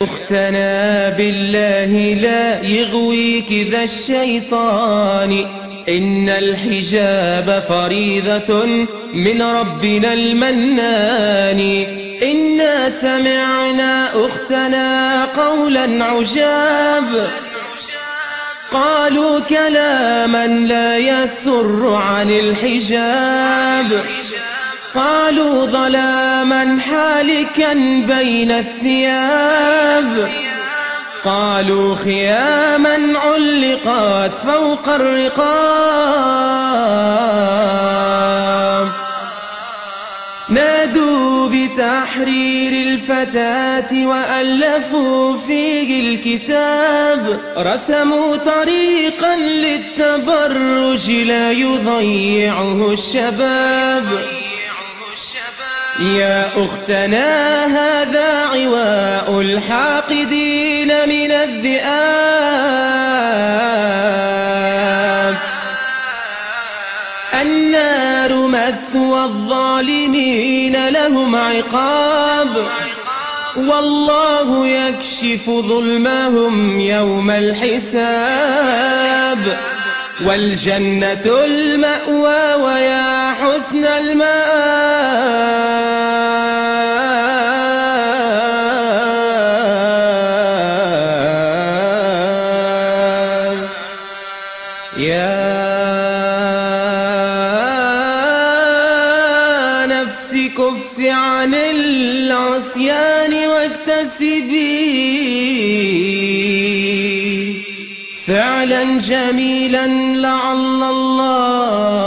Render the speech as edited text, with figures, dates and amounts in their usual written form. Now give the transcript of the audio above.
أختنا بالله لا يغويك ذا الشيطان، إن الحجاب فريضة من ربنا المنان. إنا سمعنا أختنا قولا عجاب، قالوا كلاما لا يسر عن الحجاب، قالوا ظلاما حالكا بين الثياب، قالوا خياما علقت فوق الرقاب. نادوا بتحرير الفتاة وألفوا فيه الكتاب، رسموا طريقا للتبرج لا يضيعه الشباب. يا أختنا هذا عواء الحاقدين من الذئاب، النار مثوى الظالمين لهم عقاب، والله يكشف ظلمهم يوم الحساب. والجنة المأوى ويا حسن المآب. يا نفس كف عن العصيان واكتسبي فعلا جميلا لعل الله